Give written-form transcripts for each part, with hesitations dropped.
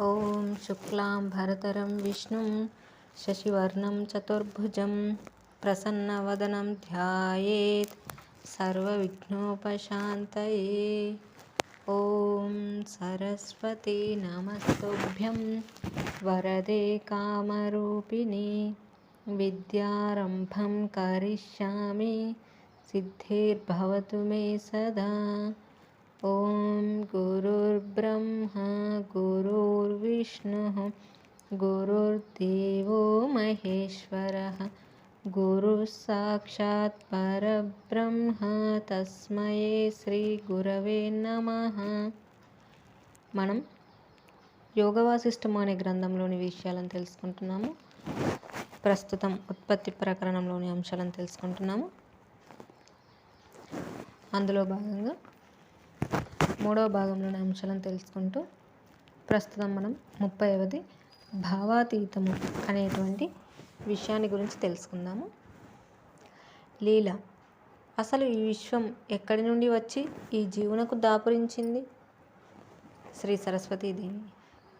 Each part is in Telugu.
ఓం శుక్లాం భరతరం విష్ణుం శశివర్ణం చతుర్భుజం ప్రసన్నవదనం ధ్యాయేత్ సర్వవిఘ్నోపశాంతయే. ఓం సరస్వతీ నమస్తుభ్యం వరదే కామరూపిణి విద్యారంభం కరిష్యామి సిద్ధిర్భవతు మే సదా. ఓం గురుర్బ్రహ్మ గురుర్విష్ణుః గురుర్దేవో మహేశ్వరః గురుః సాక్షాత్ పరబ్రహ్మ తస్మై శ్రీ గురవే నమః. మనం యోగవాసిష్టము అనే గ్రంథంలోని విషయాలను తెలుసుకుంటున్నాము. ప్రస్తుతం ఉత్పత్తి ప్రకరణంలోని అంశాలను తెలుసుకుంటున్నాము. అందులో భాగంగా 3వ భాగంలోని అంశాలను తెలుసుకుంటూ ప్రస్తుతం మనం 30వది భావాతీతము అనేటువంటి విషయాన్ని గురించి తెలుసుకుందాము. లీల. అసలు ఈ విశ్వం ఎక్కడి నుండి వచ్చి ఈ జీవునకు దాపురించింది? శ్రీ సరస్వతీదేవి.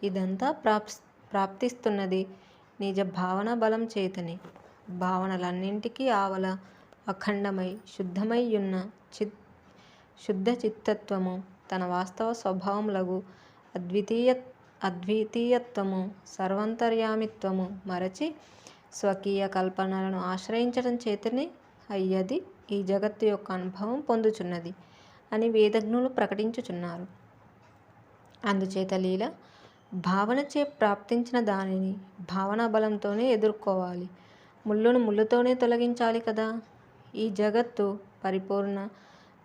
ఇదంతా ప్రాప్తిస్తున్నది నిజ భావన బలం చేతనే. భావనలన్నింటికీ ఆవల అఖండమై శుద్ధమై ఉన్న శుద్ధ చిత్తత్వము, తన వాస్తవ స్వభావములగు అద్వితీయత్వము, సర్వాంతర్యామిత్వము మరచి స్వకీయ కల్పనలను ఆశ్రయించడం చేతనే అయ్యది ఈ జగత్తు యొక్క అనుభవం పొందుచున్నది అని వేదజ్ఞులు ప్రకటించుచున్నారు. అందుచేత లీల భావనచే ప్రాప్తించిన దానిని భావనా బలంతోనే ఎదుర్కోవాలి. ముళ్ళును ముళ్ళుతోనే తొలగించాలి కదా. ఈ జగత్తు పరిపూర్ణ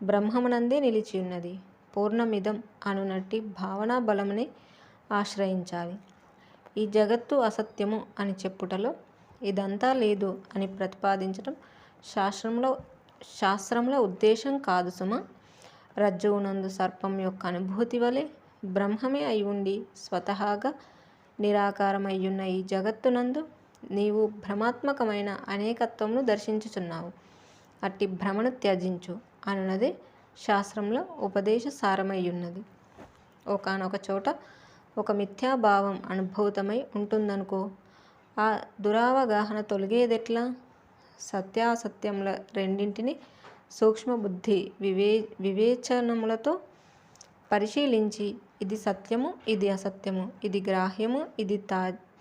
బ్రహ్మమునందే నిలిచి ఉన్నది. పూర్ణమిదం అనునట్టి భావనా బలముని ఆశ్రయించాలి. ఈ జగత్తు అసత్యము అని చెప్పుటలో ఇదంతా లేదు అని ప్రతిపాదించడం శాస్త్రముల ఉద్దేశం కాదు సుమ. రజ్జువునందు సర్పం యొక్క అనుభూతి వలె బ్రహ్మమే అయి ఉండి స్వతహాగా నిరాకారమయ్యున్న ఈ జగత్తునందు నీవు భ్రమాత్మకమైన అనేకత్వమును దర్శించుచున్నావు. అట్టి భ్రమను త్యజించు అనున్నదే శాస్త్రంలో ఉపదేశ సారమయ్యున్నది. ఒకానొక చోట ఒక మిథ్యాభావం అనుభూతమై ఉంటుందనుకో. ఆ దురావగాహన తొలగేదెట్లా? సత్యాసత్యముల రెండింటిని సూక్ష్మబుద్ధి వివేచనములతో పరిశీలించి ఇది సత్యము, ఇది అసత్యము, ఇది గ్రాహ్యము, ఇది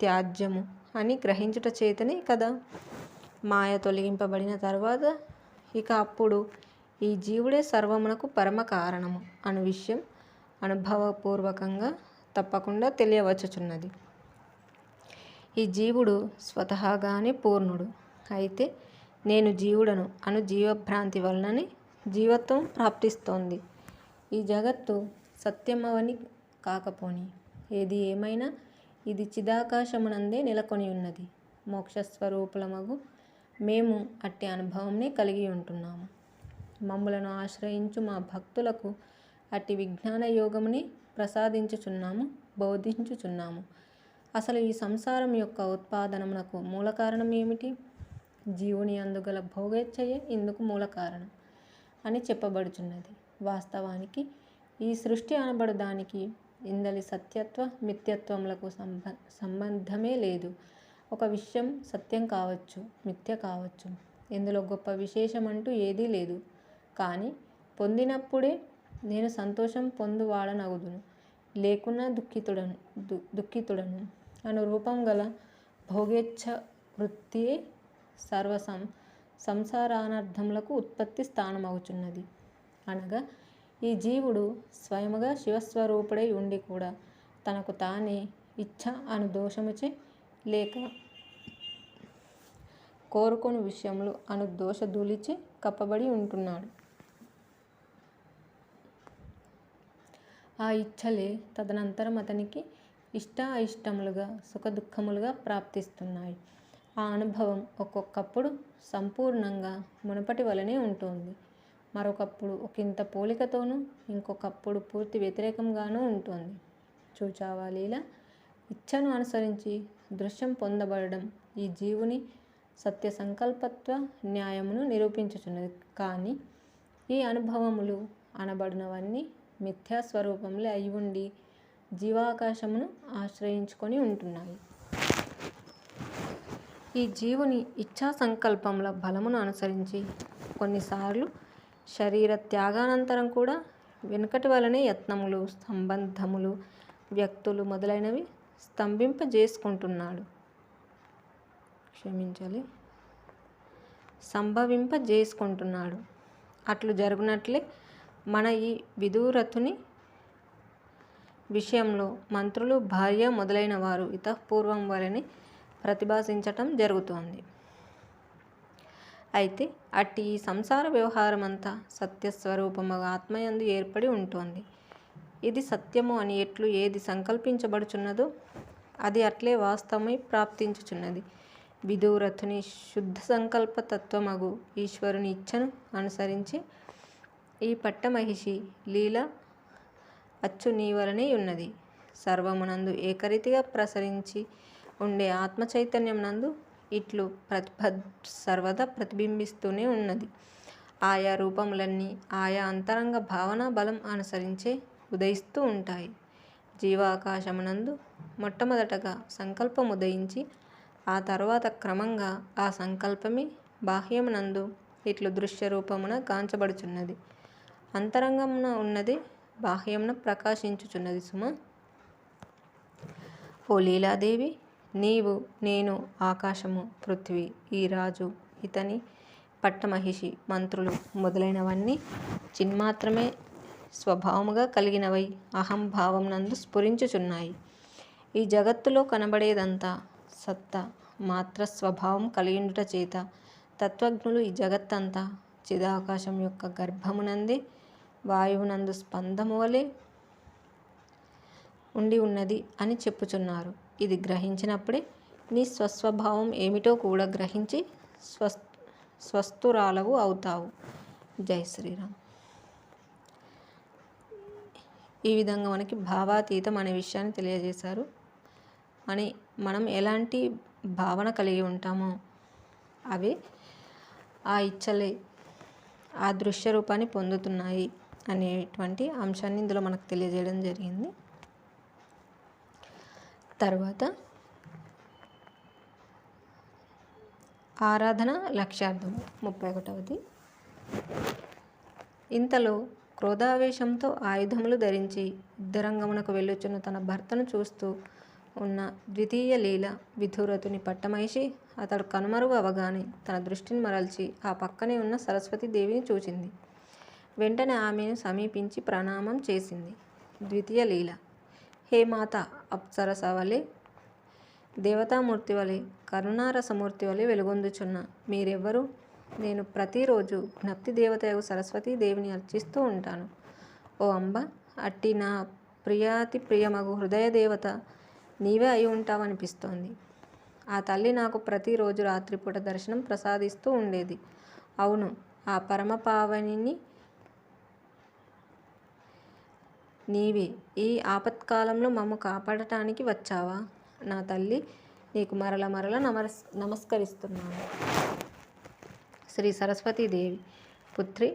త్యాజ్యము అని గ్రహించుట చేతనే కదా మాయ తొలగింపబడిన తర్వాత ఇక అప్పుడు ఈ జీవుడే సర్వమునకు పరమ కారణము అను విషయం అనుభవపూర్వకంగా తప్పకుండా తెలియవచ్చుచున్నది. ఈ జీవుడు స్వతహాగానే పూర్ణుడు. అయితే నేను జీవుడను అను జీవభ్రాంతి వలననే జీవత్వం ప్రాప్తిస్తోంది. ఈ జగత్తు సత్యమవని కాకపోని ఏది ఏమైనా ఇది చిదాకాశమునందే నెలకొని ఉన్నది. మోక్షస్వరూపులమగు మేము అట్టి అనుభవంనే కలిగి ఉంటున్నాము. మమ్ములను ఆశ్రయించు మా భక్తులకు అట్టి విజ్ఞాన యోగముని ప్రసాదించుచున్నాము, బోధించుచున్నాము. అసలు ఈ సంసారం యొక్క ఉత్పాదనమునకు మూల కారణం ఏమిటి? జీవుని అందుగల భోగేచ్ఛయే ఇందుకు మూల కారణం అని చెప్పబడుచున్నది. వాస్తవానికి ఈ సృష్టి అనబడు దానికి ఇందలి సత్యత్వ మిథ్యత్వములకు సంబంధమే లేదు. ఒక విషయం సత్యం కావచ్చు, మిథ్య కావచ్చు. ఇందులో గొప్ప విశేషమంటూ ఏదీ లేదు. కానీ పొందినప్పుడే నేను సంతోషం పొందువాడనగుదును, లేకున్నా దుఃఖితుడను అను రూపం గల భోగేచ్ఛ వృత్తియే సర్వ సంసారానర్థములకు ఉత్పత్తి స్థానమవుచున్నది. అనగా ఈ జీవుడు స్వయముగా శివస్వరూపుడై ఉండి కూడా తనకు తానే ఇచ్ఛ అను దోషముచే లేక కోరుకొను విషయములు అను దోషధూళిచే కప్పబడి ఉంటున్నాడు. ఆ ఇచ్ఛలే తదనంతరం అతనికి ఇష్ట అయిష్టములుగా సుఖదుఖములుగా ప్రాప్తిస్తున్నాయి. ఆ అనుభవం ఒక్కొక్కప్పుడు సంపూర్ణంగా మునుపటి వలనే ఉంటుంది. మరొకప్పుడు ఒకంత పోలికతోనూ, ఇంకొకప్పుడు పూర్తి వ్యతిరేకంగానూ ఉంటుంది. చూచావా లీల? ఇచ్ఛను అనుసరించి దృశ్యం పొందబడడం ఈ జీవుని సత్య సంకల్పత్వ న్యాయమును నిరూపించుచున్నది. కానీ ఈ అనుభవములు అనబడినవన్నీ మిథ్యాస్వరూపములే అయి ఉండి జీవాకాశమును ఆశ్రయించుకొని ఉంటున్నాయి. ఈ జీవుని ఇచ్ఛా సంకల్పముల బలమును అనుసరించి కొన్నిసార్లు శరీర త్యాగానంతరం కూడా వెనుకటి వలనే యత్నములు, సంబంధములు, వ్యక్తులు మొదలైనవి సంభవింపజేసుకుంటున్నాడు. అట్లు జరుగునట్లే మన ఈ విదూరథుని విషయంలో మంత్రులు, భార్య మొదలైన వారు ఇతఃపూర్వం వలెనే ప్రతిభాసించటం జరుగుతోంది. అయితే అట్టి ఈ సంసార వ్యవహారమంతా సత్యస్వరూపముగా ఆత్మయందు ఏర్పడి ఉంటోంది. ఇది సత్యము అని ఎట్లు ఏది సంకల్పించబడుచున్నదో అది అట్లే వాస్తవమై ప్రాప్తించుచున్నది. విదూరథుని శుద్ధ సంకల్ప తత్వమగు ఈశ్వరుని ఇచ్ఛను అనుసరించి ఈ పట్టమహిషి లీల అచ్చు నీ వలనే ఉన్నది. సర్వమునందు ఏకరీతిగా ప్రసరించి ఉండే ఆత్మ చైతన్యమునందు ఇట్లు సర్వదా ప్రతిబింబిస్తూనే ఉన్నది. ఆయా రూపములన్నీ ఆయా అంతరంగ భావనా బలం అనుసరించే ఉదయిస్తూ ఉంటాయి. జీవాకాశమునందు మొట్టమొదటగా సంకల్పం ఉదయించి ఆ తరువాత క్రమంగా ఆ సంకల్పమే బాహ్యమునందు ఇట్లు దృశ్య రూపమున గాంచబడుచున్నది. అంతరంగమున ఉన్నదే బాహ్యమున ప్రకాశించుచున్నది సుమ. ఓ లీలాదేవి, నీవు, నేను, ఆకాశము, పృథ్వీ, ఈ రాజు, ఇతని పట్టమహిషి, మంత్రులు మొదలైనవన్నీ చిన్మాత్రమే స్వభావముగా కలిగినవై అహంభావం నందు స్ఫురించుచున్నాయి. ఈ జగత్తులో కనబడేదంతా సత్తా మాత్ర స్వభావం కలిగిండుట చేత తత్వజ్ఞులు ఈ జగత్తంతా చిదాకాశం యొక్క గర్భమునందే వాయువునందు స్పందము వలె ఉండి ఉన్నది అని చెప్పుచున్నారు. ఇది గ్రహించినప్పుడే నీ స్వస్వభావం ఏమిటో కూడా గ్రహించి స్వస్థురాలవు అవుతావు. జై శ్రీరామ్. ఈ విధంగా మనకి భావాతీతం అనే విషయాన్ని తెలియజేశారు. మనం ఎలాంటి భావన కలిగి ఉంటామో అవే ఆ ఇచ్చలే ఆ దృశ్య రూపాన్ని పొందుతున్నాయి అనేటువంటి అంశాన్ని ఇందులో మనకు తెలియజేయడం జరిగింది. తర్వాత ఆరాధన లక్ష్యార్థం 31వ. ఇంతలో క్రోధావేశంతో ఆయుధములు ధరించి యుద్ధరంగమునకు వెళ్ళుచున్న తన భర్తను చూస్తూ ఉన్న ద్వితీయ లీల విదూరథుని పట్టమహిషి అతడు కనుమరుగు అవగానే తన దృష్టిని మరల్చి ఆ పక్కనే ఉన్న సరస్వతీదేవిని చూచింది. వెంటనే ఆమెను సమీపించి ప్రణామం చేసింది. ద్వితీయ లీల. హే మాత, అప్సరస వలె, దేవతామూర్తి వలె, కరుణారసమూర్తి వలె వెలుగొందుచున్న మీరెవ్వరు? నేను ప్రతిరోజు జ్ఞప్తి దేవతయగు సరస్వతీదేవిని అర్చిస్తూ ఉంటాను. ఓ అంబ, అట్టి నా ప్రియాతి ప్రియమగు హృదయ దేవత నీవే అయి ఉంటావనిపిస్తోంది. ఆ తల్లి నాకు ప్రతిరోజు రాత్రిపూట దర్శనం ప్రసాదిస్తూ ఉండేది. అవును, ఆ పరమపావనిని నీవే ఈ ఆపత్కాలంలో మమ్ము కాపాడటానికి వచ్చావా? నా తల్లి, నీకు మరల మరల నమస్కరిస్తున్నాను. శ్రీ సరస్వతీదేవి. పుత్రి,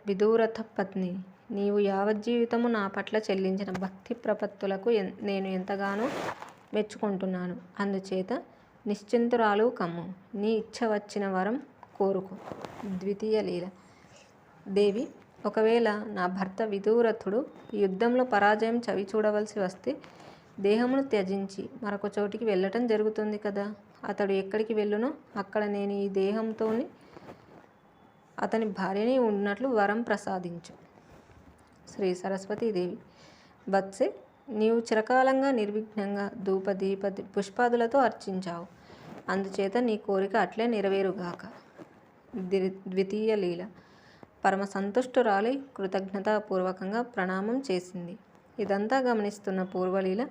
విదూరథ పత్ని, నీవు యావజ్జీవితము నా పట్ల చెల్లించిన భక్తి ప్రపత్తులకు నేను ఎంతగానో మెచ్చుకుంటున్నాను. అందుచేత నిశ్చింతురాలు కమ్ము. నీ ఇచ్ఛ వచ్చిన వరం కోరుకో. ద్వితీయ లీల. దేవి, ఒకవేళ నా భర్త విదూరథుడు యుద్ధంలో పరాజయం చవి చూడవలసి వస్తే దేహమును త్యజించి మరొక చోటికి వెళ్ళటం జరుగుతుంది కదా. అతడు ఎక్కడికి వెళ్ళునో అక్కడ నేను ఈ దేహంతోనే అతని భార్యని ఉన్నట్లు వరం ప్రసాదించు. శ్రీ సరస్వతీదేవి. వత్సే, నీవు చిరకాలంగా నిర్విఘ్నంగా ధూప దీప పుష్పాదులతో అర్చించావు. అందుచేత నీ కోరిక అట్లే నెరవేరుగాక. ద్వితీయ లీల. పరమ సంతుష్టురాలై కృతజ్ఞతాపూర్వకంగా ప్రణామం చేసింది. ఇదంతా గమనిస్తున్న పూర్వలీల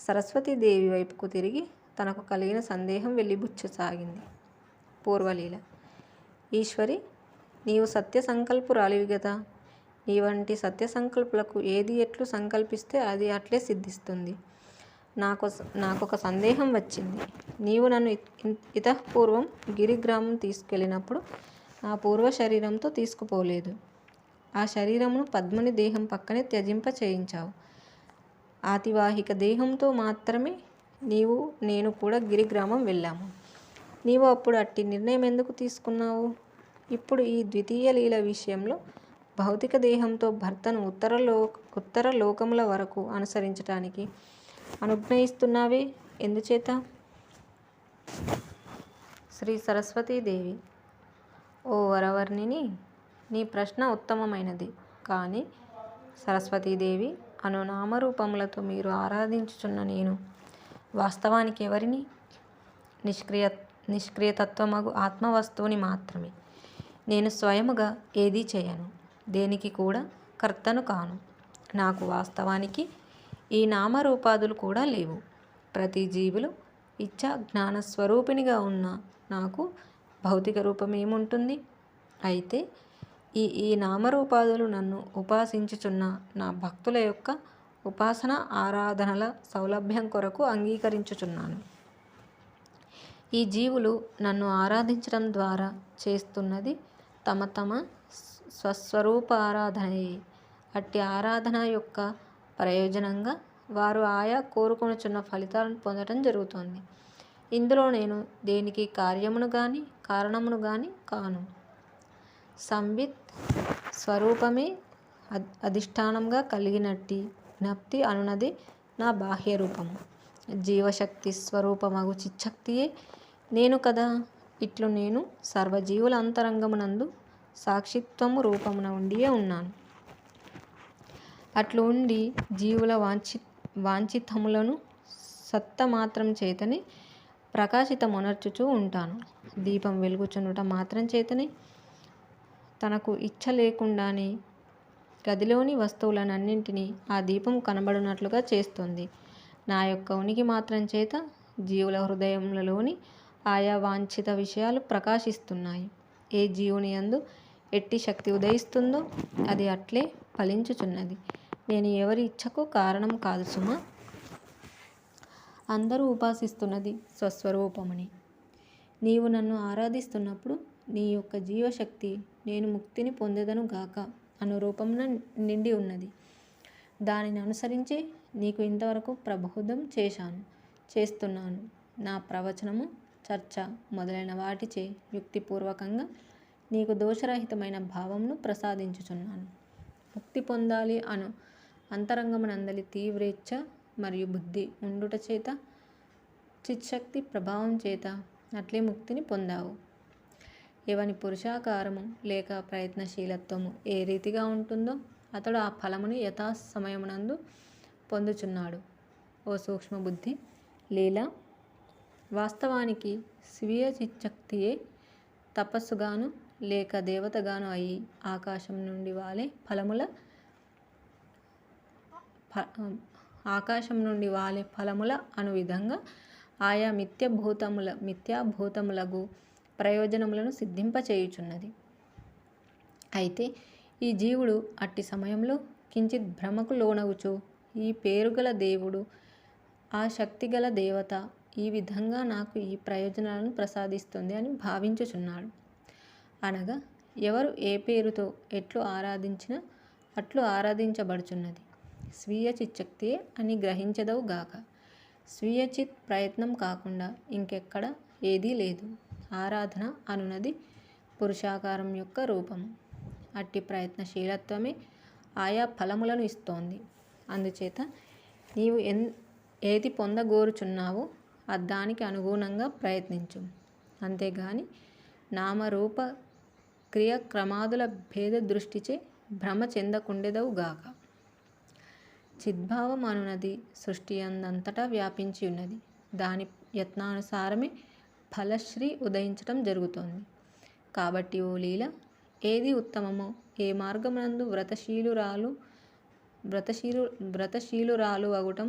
సరస్వతీదేవి వైపుకు తిరిగి తనకు కలిగిన సందేహం వెళ్ళిబుచ్చసాగింది. పూర్వలీల. ఈశ్వరి, నీవు సత్య సంకల్పురాలివి గదా. నీ వంటి సత్య సంకల్పులకు ఏది ఎట్లు సంకల్పిస్తే అది అట్లే సిద్ధిస్తుంది. నాకొక సందేహం వచ్చింది. నీవు నన్ను ఇతఃపూర్వం గిరిగ్రామం తీసుకెళ్ళినప్పుడు ఆ పూర్వ శరీరంతో తీసుకుపోలేదు. ఆ శరీరమును పద్ముని దేహం పక్కనే త్యజింప చేయించావు. ఆతివాహిక దేహంతో మాత్రమే నీవు నేను కూడా గిరిగ్రామం వెళ్ళాము. నీవు అప్పుడు అట్టి నిర్ణయం ఎందుకు తీసుకున్నావు? ఇప్పుడు ఈ ద్వితీయ లీల విషయంలో భౌతిక దేహంతో భర్తను ఉత్తర లోకముల వరకు అనుసరించటానికి అనుజ్ఞయిస్తున్నావే, ఎందుచేత? శ్రీ సరస్వతీదేవి: ఓ వరవర్ణిని, నీ ప్రశ్న ఉత్తమమైనది. కానీ సరస్వతీదేవి అను నామరూపములతో మీరు ఆరాధించుచున్న నేను వాస్తవానికి ఎవరిని? నిష్క్రియతత్వమగు ఆత్మవస్తువుని మాత్రమే. నేను స్వయముగా ఏదీ చేయను, దేనికి కూడా కర్తను కాను. నాకు వాస్తవానికి ఈ నామరూపాదులు కూడా లేవు. ప్రతి జీవులు ఇచ్చా జ్ఞాన స్వరూపిణిగా ఉన్న నాకు భౌతిక రూపం ఏముంటుంది? అయితే ఈ నామరూపాదులు నన్ను ఉపాసించుచున్న నా భక్తుల యొక్క ఉపాసన ఆరాధనల సౌలభ్యం కొరకు అంగీకరించుచున్నాను. ఈ జీవులు నన్ను ఆరాధించడం ద్వారా చేస్తున్నది తమ తమ స్వస్వరూప ఆరాధనయే. అట్టి ఆరాధన యొక్క ప్రయోజనంగా వారు ఆయా కోరుకొనుచున్న ఫలితాలను పొందడం జరుగుతుంది. ఇందులో నేను దేనికి కార్యమును గాని కారణమును గాని కాను. సంవిత్ స్వరూపమే అధిష్టానంగా కలిగినట్టి జ్ఞప్తి అనునది నా బాహ్య రూపము. జీవశక్తి స్వరూపమగు చిచ్చక్తియే నేను కదా. ఇట్లు నేను సర్వజీవుల అంతరంగమునందు సాక్షిత్వము రూపమున ఉండియే ఉన్నాను. అట్లు ఉండి జీవుల వాంఛితములను సత్తమాత్రం చేతనే ప్రకాశితమునర్చుచూ ఉంటాను. దీపం వెలుగుచునుట మాత్రం చేతనే తనకు ఇచ్ఛ లేకుండానే గదిలోని వస్తువులనన్నింటినీ ఆ దీపం కనబడినట్లుగా చేస్తుంది. నా యొక్క ఉనికి మాత్రం చేత జీవుల హృదయములలోని ఆయా వాంఛిత విషయాలు ప్రకాశిస్తున్నాయి. ఏ జీవుని యందు ఎట్టి శక్తి ఉదయిస్తుందో అది అట్లే ఫలించుచున్నది. నేను ఎవరి ఇచ్ఛకు కారణం కాదు సుమా. అందరూ ఉపాసిస్తున్నది స్వస్వరూపమని. నీవు నన్ను ఆరాధిస్తున్నప్పుడు నీ యొక్క జీవశక్తి నేను ముక్తిని పొందెదను గాక అను రూపమున నిండి ఉన్నది. దానిని అనుసరించే నీకు ఇంతవరకు ప్రబోధం చేస్తున్నాను. నా ప్రవచనము, చర్చ మొదలైన వాటిచే యుక్తిపూర్వకంగా నీకు దోషరహితమైన భావమును ప్రసాదించుచున్నాను. ముక్తి పొందాలి అను అంతరంగమునందలి తీవ్రేచ్ఛ మరియు బుద్ధి ఉండుట చేత చిచ్చక్తి ప్రభావం చేత అట్లే ముక్తిని పొందావు. ఎవని పురుషాకారము లేక ప్రయత్నశీలత్వము ఏ రీతిగా ఉంటుందో అతడు ఆ ఫలముని యథాసమయమునందు పొందుచున్నాడు. ఓ సూక్ష్మబుద్ధి లీల, వాస్తవానికి స్వీయ చిచ్చక్తియే తపస్సుగాను లేక దేవతగాను అయి ఆకాశం నుండి వాలే ఫలముల అను విధంగా ఆయా మిథ్యాభూతములగు ప్రయోజనములను సిద్ధింపచేయుచున్నది. అయితే ఈ జీవుడు అట్టి సమయంలో కించిత్ భ్రమకు లోనగుచు ఈ పేరుగల దేవుడు, ఆ శక్తిగల దేవత ఈ విధంగా నాకు ఈ ప్రయోజనాలను ప్రసాదిస్తుంది అని భావించుచున్నాడు. అనగా ఎవరు ఏ పేరుతో ఎట్లు ఆరాధించినా అట్లు ఆరాధించబడుచున్నది స్వీయ చిచ్చక్తియే అని గ్రహించెదవు గాక. స్వీయ చిత్ ప్రయత్నం కాకుండా ఇంకెక్కడ ఏదీ లేదు. ఆరాధన అనునది పురుషాకారం యొక్క రూపము. అట్టి ప్రయత్నశీలత్వమే ఆయా ఫలములను ఇస్తోంది. అందుచేత నీవు ఏది పొందగోరుచున్నావో దానికి అనుగుణంగా ప్రయత్నించు. అంతేగాని నామరూప క్రియాక్రమాదుల భేద దృష్టిచే భ్రమ చెందకుండెదవు గాక. చిద్భావం అనునది సృష్టి అందంతటా వ్యాపించి ఉన్నది. దాని యత్నానుసారమే ఫలశ్రీ ఉదయించటం జరుగుతోంది. కాబట్టి ఓ లీల, ఏది ఉత్తమమో, ఏ మార్గమునందు వ్రతశీలురాలు అగుటం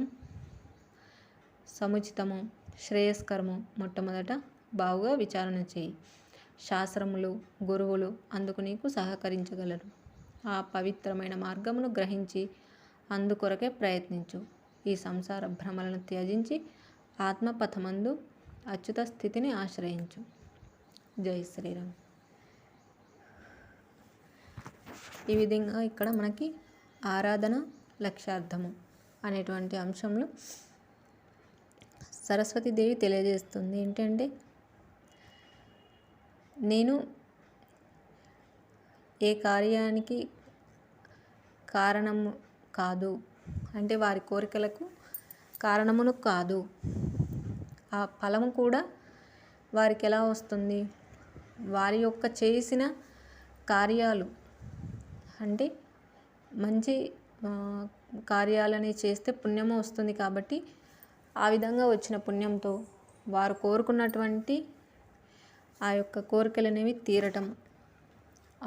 సముచితమో శ్రేయస్కరమో మొట్టమొదట బావుగా విచారణ చేయి. శాస్త్రములు, గురువులు అందుకు నీకు సహకరించగలరు. ఆ పవిత్రమైన మార్గమును గ్రహించి అందుకొరకే ప్రయత్నించు. ఈ సంసార భ్రమలను త్యజించి ఆత్మపథమందు అచ్యుత స్థితిని ఆశ్రయించు. జై శ్రీరామ్. ఈ విధంగా ఇక్కడ మనకి ఆరాధన లక్ష్యార్థము అనేటువంటి అంశంలో సరస్వతీదేవి తెలియజేస్తుంది ఏంటంటే, నేను ఏ కార్యానికి కారణము కాదు, అంటే వారి కోరికలకు కారణమును కాదు. ఆ ఫలము కూడా వారికి ఎలా వస్తుంది, వారి యొక్క చేసిన కార్యాలు, అంటే మంచి కార్యాలని చేస్తే పుణ్యము వస్తుంది కాబట్టి ఆ విధంగా వచ్చిన పుణ్యంతో వారు కోరుకున్నటువంటి ఆ యొక్క కోరికలు అనేవి తీరటం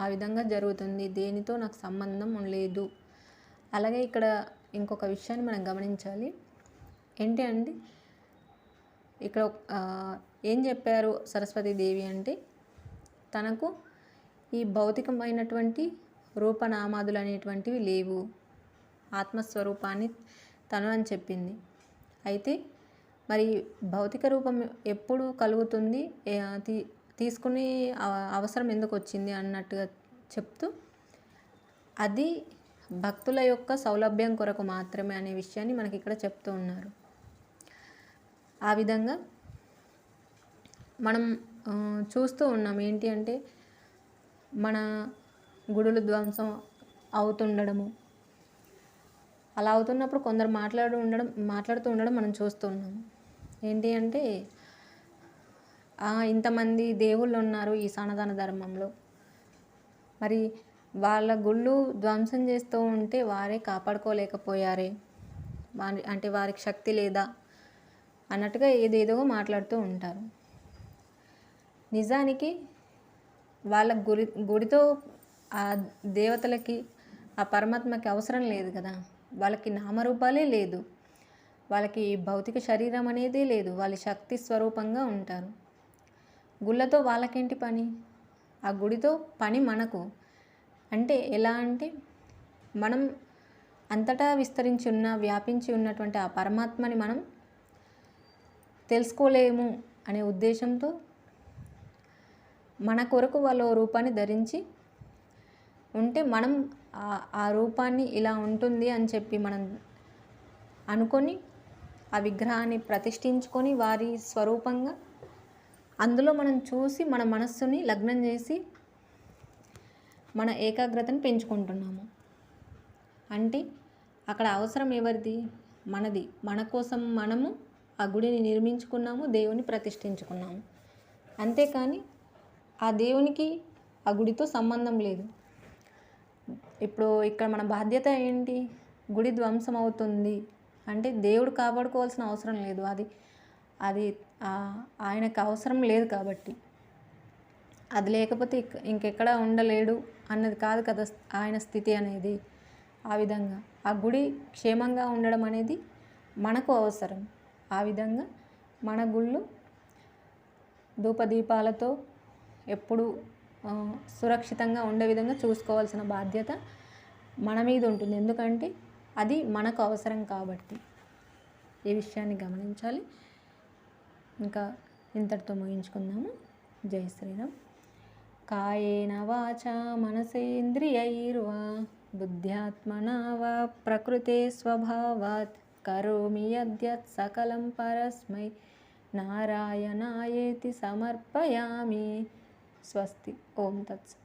ఆ విధంగా జరుగుతుంది. దేనితో నాకు సంబంధం లేదు. అలాగే ఇక్కడ ఇంకొక విషయాన్ని మనం గమనించాలి. ఏంటి అంటే, ఇక్కడ ఏం చెప్పారు సరస్వతీదేవి అంటే, తనకు ఈ భౌతికమైనటువంటి రూపనామాదులు అనేటువంటివి లేవు, ఆత్మస్వరూపాన్ని తను అని చెప్పింది. అయితే మరి భౌతిక రూపం ఎప్పుడు కలుగుతుంది, తీసుకునే అవసరం ఎందుకు వచ్చింది అన్నట్టుగా చెప్తూ, అది భక్తుల యొక్క సౌలభ్యం కొరకు మాత్రమే అనే విషయాన్ని మనకి ఇక్కడ చెప్తూ ఉన్నారు. ఆ విధంగా మనం చూస్తూ ఉన్నాం. ఏంటి అంటే, మన గుడులు ధ్వంసం అవుతుండడము, అలా అవుతున్నప్పుడు కొందరు మాట్లాడుతూ ఉండడం మనం చూస్తూ ఉన్నాము. ఏంటి అంటే, ఇంతమంది దేవుళ్ళు ఉన్నారు ఈ సనాతన ధర్మంలో, మరి వాళ్ళ గుళ్ళు ధ్వంసం చేస్తూ ఉంటే వారే కాపాడుకోలేకపోయారే, అంటే వారికి శక్తి లేదా అన్నట్టుగా ఏదేదో మాట్లాడుతూ ఉంటారు. నిజానికి వాళ్ళ గుడితో ఆ దేవతలకి, ఆ పరమాత్మకి అవసరం లేదు కదా. వాళ్ళకి నామరూపాలే లేదు, వాళ్ళకి భౌతిక శరీరం అనేది లేదు, వాళ్ళ శక్తి స్వరూపంగా ఉంటారు. గుళ్ళతో వాళ్ళకేంటి పని, ఆ గుడితో పని మనకు. అంటే ఎలా అంటే, మనం అంతటా విస్తరించి వ్యాపించి ఉన్నటువంటి ఆ పరమాత్మని మనం తెలుసుకోలేము అనే ఉద్దేశంతో మన కొరకు వాళ్ళ రూపాన్ని ధరించి ఉంటే, మనం ఆ రూపాన్ని ఇలా ఉంటుంది అని చెప్పి మనం అనుకొని ఆ విగ్రహాన్ని ప్రతిష్ఠించుకొని వారి స్వరూపంగా అందులో మనం చూసి మన మనస్సుని లగ్నం చేసి మన ఏకాగ్రతను పెంచుకుంటున్నాము. అంటే అక్కడ అవసరం ఎవరిది, మనది. మన కోసం మనము ఆ గుడిని నిర్మించుకున్నాము, దేవుని ప్రతిష్ఠించుకున్నాము. అంతేకాని ఆ దేవునికి ఆ గుడితో సంబంధం లేదు. ఇప్పుడు ఇక్కడ మన బాధ్యత ఏంటి, గుడి ధ్వంసం అవుతుంది అంటే దేవుడు కాపాడుకోవాల్సిన అవసరం లేదు, అది ఆయనకు అవసరం లేదు కాబట్టి. అది లేకపోతే ఇంకెక్కడ ఉండలేడు అన్నది కాదు కదా ఆయన స్థితి అనేది. ఆ విధంగా ఆ గుడి క్షేమంగా ఉండడం అనేది మనకు అవసరం. ఆ విధంగా మన గుళ్ళు ధూపదీపాలతో ఎప్పుడు సురక్షితంగా ఉండే విధంగా చూసుకోవాల్సిన బాధ్యత మన మీద ఉంటుంది. ఎందుకంటే అది మనకు అవసరం కాబట్టి ఈ విషయాన్ని గమనించాలి. ఇంకా ఇంతటితో ముగించుకుందాము. జై శ్రీరామ్. కాయేన వాచా మనసేంద్రియైర్వా బుద్ధ్యాత్మనా వా ప్రకృతే స్వభావాత్ కరోమి యద్యత్ సకలం పరస్మై నారాయణాయేతి సమర్పయామి. స్వస్తి. ఓం తత్సత్.